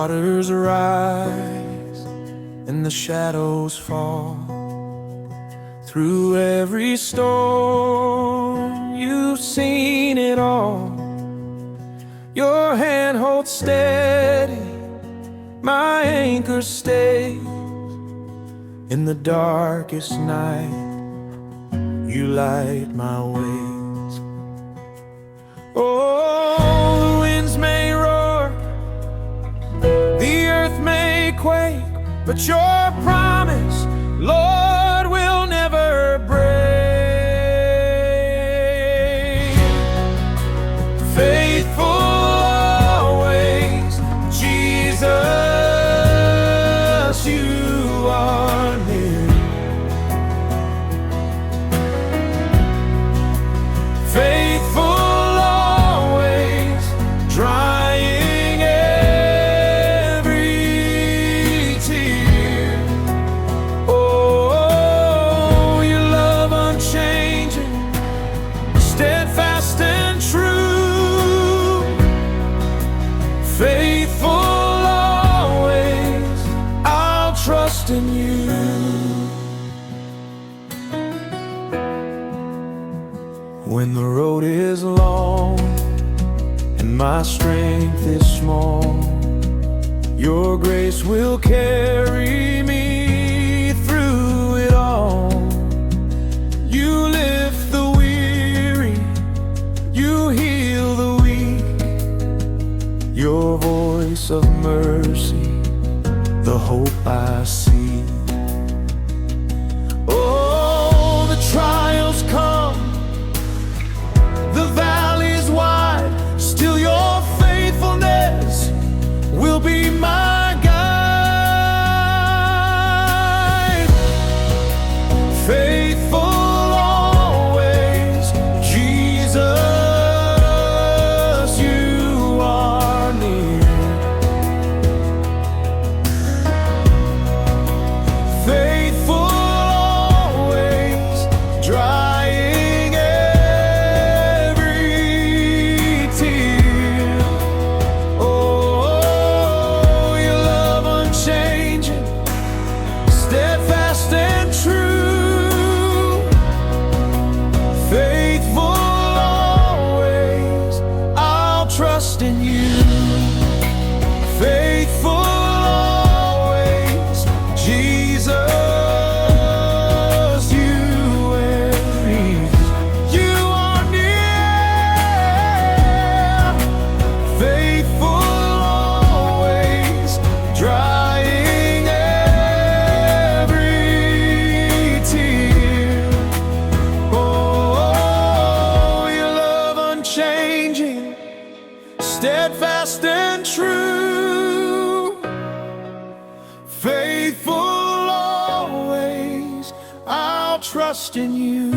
waters rise and the shadows fall. Through every storm, you've seen it all. Your hand holds steady, my anchor stays. In the darkest night, you light my ways. Oh, the winds may roar, the earth may quake, but your promise, Lord, will never break. Faithful always, Jesus, you are near. Faithful always, drying every tear. Oh, your love unchanging, steadfast and true. Faithful always, I'll trust in you. When the road is long and my strength is small, your grace will carry me through it all. You lift the weary, you heal the weak. Your voice of mercy, the hope I see. Oh, the trials come, the valley's wide, still your faithfulness will be my guide. Faithful always, Jesus, you are near. Faithful always, drying every tear. Oh, your love unchanging, steadfast and true. Faithful always, I'll trust in you. Faithful always, Jesus, you will reach. You are near. Faithful always, drying every tear. Oh, your love unchanging, steadfast and true. Faithful always, I'll trust in you.